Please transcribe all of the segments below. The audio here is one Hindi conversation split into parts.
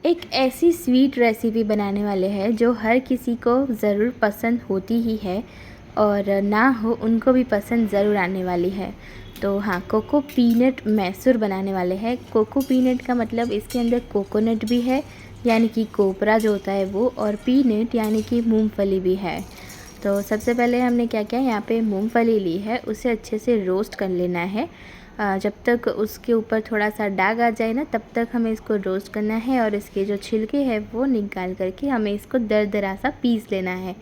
एक ऐसी स्वीट रेसिपी बनाने वाले हैं जो हर किसी को ज़रूर पसंद होती ही है और ना हो उनको भी पसंद ज़रूर आने वाली है। तो हाँ, कोको पीनट मैसूर बनाने वाले हैं। कोको पीनट का मतलब इसके अंदर कोकोनट भी है यानी कि कोपरा जो होता है वो, और पीनट यानी कि मूंगफली भी है। तो सबसे पहले हमने क्या किया, यहाँ पे मूंगफली ली है, उसे अच्छे से रोस्ट कर लेना है। जब तक उसके ऊपर थोड़ा सा दाग आ जाए ना, तब तक हमें इसको रोस्ट करना है और इसके जो छिलके हैं वो निकाल करके हमें इसको दरदरा सा पीस लेना है।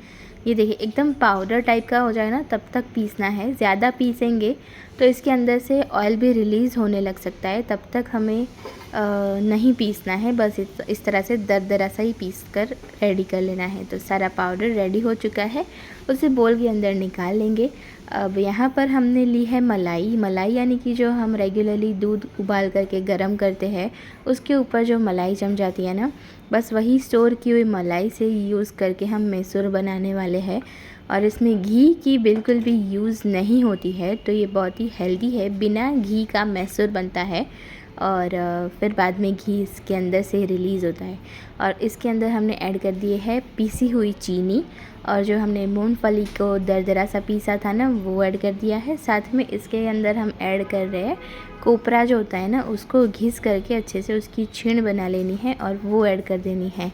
ये देखिए एकदम पाउडर टाइप का हो जाए ना, तब तक पीसना है। ज़्यादा पीसेंगे तो इसके अंदर से ऑयल भी रिलीज़ होने लग सकता है, तब तक हमें नहीं पीसना है। बस इस तरह से दरदरा सा ही पीस कर रेडी कर लेना है। तो सारा पाउडर रेडी हो चुका है, उसे बोल के अंदर निकाल लेंगे। अब यहाँ पर हमने ली है मलाई यानी कि जो हम रेगुलरली दूध उबाल करके गरम करते हैं, उसके ऊपर जो मलाई जम जाती है ना, बस वही स्टोर की हुई मलाई से यूज़ करके हम मैसूर बनाने वाले हैं। और इसमें घी की बिल्कुल भी यूज़ नहीं होती है, तो ये बहुत ही हेल्दी है। बिना घी का मैसूर बनता है और फिर बाद में घी इसके अंदर से रिलीज़ होता है। और इसके अंदर हमने ऐड कर दिए है पीसी हुई चीनी, और जो हमने मूंगफली को दरदरा सा पीसा था ना, वो ऐड कर दिया है। साथ में इसके अंदर हम ऐड कर रहे हैं कोपरा जो होता है ना, उसको घिस करके अच्छे से उसकी छीण बना लेनी है और वो ऐड कर देनी है।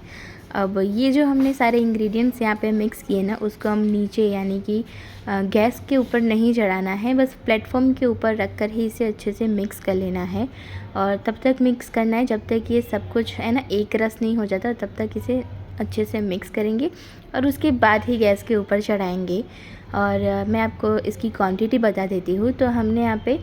अब ये जो हमने सारे इंग्रेडिएंट्स यहाँ पे मिक्स किए ना, उसको हम नीचे यानी कि गैस के ऊपर नहीं चढ़ाना है, बस प्लेटफॉर्म के ऊपर रख कर ही इसे अच्छे से मिक्स कर लेना है। और तब तक मिक्स करना है जब तक ये सब कुछ है ना एक रस नहीं हो जाता, तब तक इसे अच्छे से मिक्स करेंगे और उसके बाद ही गैस के ऊपर चढ़ाएंगे। और मैं आपको इसकी क्वांटिटी बता देती हूँ। तो हमने यहाँ पे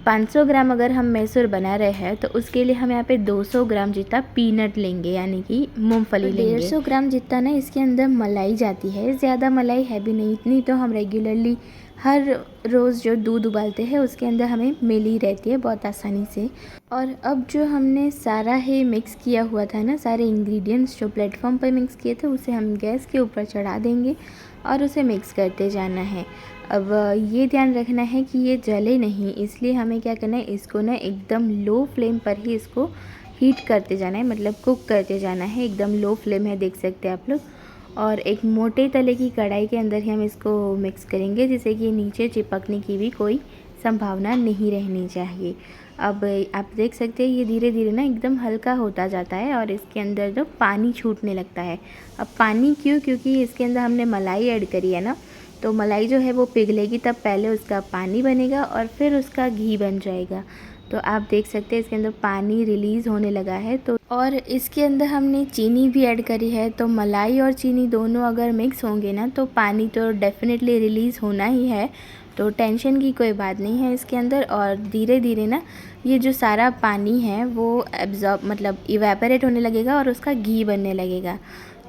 500 ग्राम अगर हम मैसूर बना रहे हैं, तो उसके लिए हम यहाँ पे 200 ग्राम जितना पीनट लेंगे यानी कि मूंगफली लेंगे। 150 ग्राम जितना ना इसके अंदर मलाई जाती है, ज़्यादा मलाई है भी नहीं, इतनी तो हम रेगुलरली हर रोज़ जो दूध उबालते हैं उसके अंदर हमें मिल ही रहती है बहुत आसानी से। और अब जो हमने सारा ही मिक्स किया हुआ था ना, सारे इंग्रेडिएंट्स जो प्लेटफॉर्म पर मिक्स किए थे, उसे हम गैस के ऊपर चढ़ा देंगे और उसे मिक्स करते जाना है। अब ये ध्यान रखना है कि ये जले नहीं, इसलिए हमें क्या करना है, इसको ना एकदम लो फ्लेम पर ही इसको हीट करते जाना है, मतलब कुक करते जाना है। एकदम लो फ्लेम है, देख सकते हैं आप लोग। और एक मोटे तले की कढ़ाई के अंदर ही हम इसको मिक्स करेंगे, जिससे कि नीचे चिपकने की भी कोई संभावना नहीं रहनी चाहिए। अब आप देख सकते हैं ये धीरे धीरे ना एकदम हल्का होता जाता है और इसके अंदर जो पानी छूटने लगता है। अब पानी क्यों? क्योंकि इसके अंदर हमने मलाई ऐड करी है ना, तो मलाई जो है वो पिघलेगी, तब पहले उसका पानी बनेगा और फिर उसका घी बन जाएगा। तो आप देख सकते हैं इसके अंदर पानी रिलीज़ होने लगा है। तो और इसके अंदर हमने चीनी भी ऐड करी है, तो मलाई और चीनी दोनों अगर मिक्स होंगे ना, तो पानी तो डेफिनेटली रिलीज़ होना ही है। तो टेंशन की कोई बात नहीं है इसके अंदर। और धीरे धीरे ना ये जो सारा पानी है वो एब्जॉर्ब मतलब इवेपोरेट होने लगेगा और उसका घी बनने लगेगा।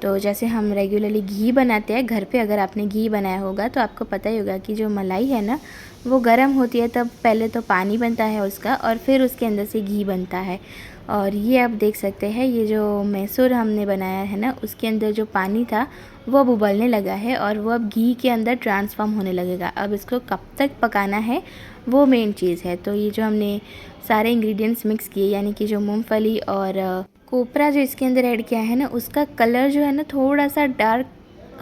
तो जैसे हम रेगुलरली घी बनाते हैं घर पे, अगर आपने घी बनाया होगा तो आपको पता ही होगा कि जो मलाई है ना वो गर्म होती है, तब पहले तो पानी बनता है उसका और फिर उसके अंदर से घी बनता है। और ये आप देख सकते हैं ये जो मैसूर हमने बनाया है ना, उसके अंदर जो पानी था वो अब उबलने लगा है और वो अब घी के अंदर ट्रांसफॉर्म होने लगेगा। अब इसको कब तक पकाना है वो मेन चीज़ है। तो ये जो हमने सारे इंग्रेडिएंट्स मिक्स किए यानी कि जो मूंगफली और कोपरा जो इसके अंदर ऐड किया है ना, उसका कलर जो है ना थोड़ा सा डार्क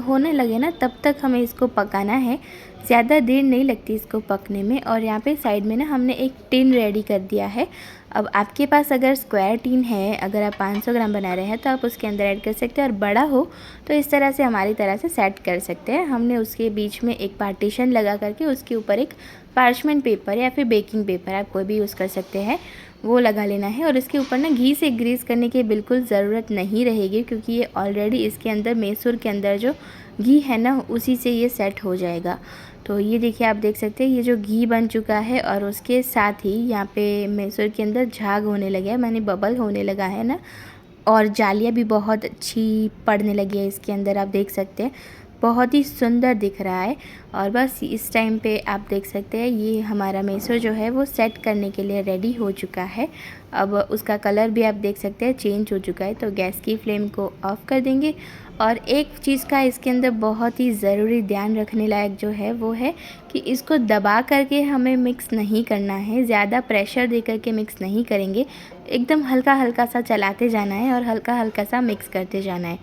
होने लगे ना, तब तक हमें इसको पकाना है। ज़्यादा देर नहीं लगती इसको पकने में। और यहाँ पे साइड में ना हमने एक टिन रेडी कर दिया है। अब आपके पास अगर स्क्वायर टिन है, अगर आप 500 ग्राम बना रहे हैं, तो आप उसके अंदर ऐड कर सकते हैं, और बड़ा हो तो इस तरह से हमारी तरह से सेट कर सकते हैं। हमने उसके बीच में एक पार्टीशन लगा करके उसके ऊपर एक पार्चमेंट पेपर या फिर बेकिंग पेपर, आप कोई भी यूज़ कर सकते हैं, वो लगा लेना है। और इसके ऊपर ना घी से ग्रीस करने की बिल्कुल ज़रूरत नहीं रहेगी, क्योंकि ये ऑलरेडी इसके अंदर मैसूर के अंदर जो घी है ना उसी से ये सेट हो जाएगा। तो ये देखिए आप देख सकते हैं ये जो घी बन चुका है और उसके साथ ही यहाँ पे मैसूर के अंदर झाग होने लगा है, माने बबल होने लगा है ना, और जालियाँ भी बहुत अच्छी पड़ने लगी है इसके अंदर, आप देख सकते हैं बहुत ही सुंदर दिख रहा है। और बस इस टाइम पे आप देख सकते हैं ये हमारा मैसूर जो है वो सेट करने के लिए रेडी हो चुका है। अब उसका कलर भी आप देख सकते हैं चेंज हो चुका है। तो गैस की फ्लेम को ऑफ़ कर देंगे। और एक चीज़ का इसके अंदर बहुत ही ज़रूरी ध्यान रखने लायक जो है वो है कि इसको दबा करके हमें मिक्स नहीं करना है, ज़्यादा प्रेशर दे करके मिक्स नहीं करेंगे। एकदम हल्का हल्का सा चलाते जाना है और हल्का हल्का सा मिक्स करते जाना है।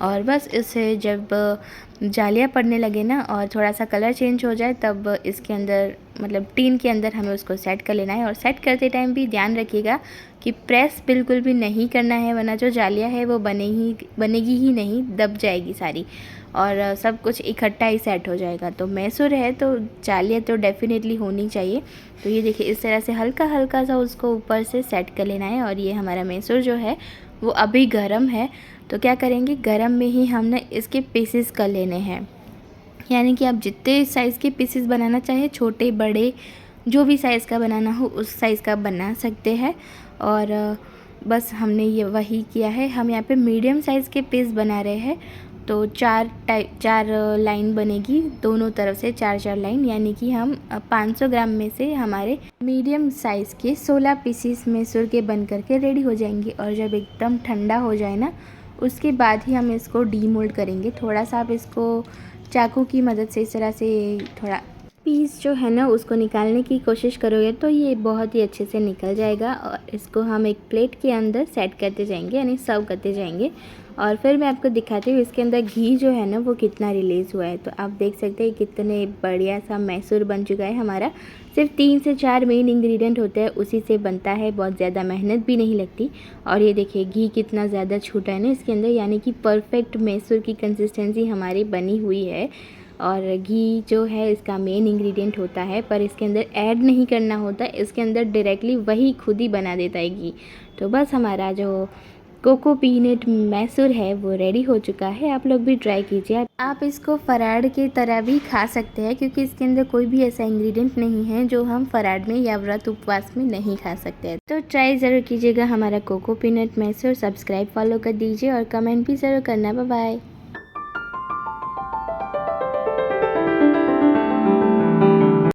और बस इसे जब जालियाँ पड़ने लगे ना और थोड़ा सा कलर चेंज हो जाए, तब इसके अंदर मतलब टीन के अंदर हमें उसको सेट कर लेना है। और सेट करते टाइम भी ध्यान रखिएगा कि प्रेस बिल्कुल भी नहीं करना है, वरना जो जालियाँ है वो बनेगी ही नहीं, दब जाएगी सारी और सब कुछ इकट्ठा ही सेट हो जाएगा। तो मैसूर है तो जालियाँ तो डेफ़िनेटली होनी चाहिए। तो ये देखिए इस तरह से हल्का हल्का सा उसको ऊपर से सेट कर लेना है। और ये हमारा मैसूर जो है वो अभी गरम है, तो क्या करेंगे, गरम में ही हमने इसके पीसेस कर लेने हैं। यानी कि आप जितने साइज़ के पीसेस बनाना चाहे, छोटे बड़े जो भी साइज़ का बनाना हो उस साइज़ का बना सकते हैं। और बस हमने ये वही किया है। हम यहाँ पे मीडियम साइज़ के पीस बना रहे हैं, तो चार लाइन बनेगी दोनों तरफ से, चार लाइन, यानी कि हम 500 ग्राम में से हमारे मीडियम साइज़ के 16 पीसीस मैसूर के बन करके रेडी हो जाएंगे। और जब एकदम ठंडा हो जाए ना, उसके बाद ही हम इसको डीमोल्ड करेंगे। थोड़ा सा आप इसको चाकू की मदद से इस तरह से थोड़ा पीस जो है ना उसको निकालने की कोशिश करोगे तो ये बहुत ही अच्छे से निकल जाएगा। और इसको हम एक प्लेट के अंदर सेट करते जाएंगे, यानी सर्व करते जाएंगे। और फिर मैं आपको दिखाती हूँ इसके अंदर घी जो है ना वो कितना रिलीज़ हुआ है। तो आप देख सकते हैं कितने बढ़िया सा मैसूर बन चुका है हमारा। सिर्फ 3 से 4 मेन इंग्रेडिएंट होते हैं, उसी से बनता है, बहुत ज़्यादा मेहनत भी नहीं लगती। और ये देखिए घी कितना ज़्यादा छूटा है ना इसके अंदर, यानी कि परफेक्ट मैसूर की कंसिस्टेंसी हमारी बनी हुई है। और घी जो है इसका मेन इंग्रेडिएंट होता है, पर इसके अंदर ऐड नहीं करना होता, इसके अंदर डायरेक्टली वही खुद ही बना देता है घी। तो बस हमारा जो कोको पीनट मैसूर है वो रेडी हो चुका है। आप लोग भी ट्राई कीजिए। आप इसको फराड़ की तरह भी खा सकते हैं, क्योंकि इसके अंदर कोई भी ऐसा इंग्रेडिएंट नहीं है जो हम फराड़ में या व्रत उपवास में नहीं खा सकते हैं। तो ट्राई ज़रूर कीजिएगा हमारा coco peanut Mysore. Subscribe follow कर दीजिए और कमेंट भी ज़रूर करना। Bye bye.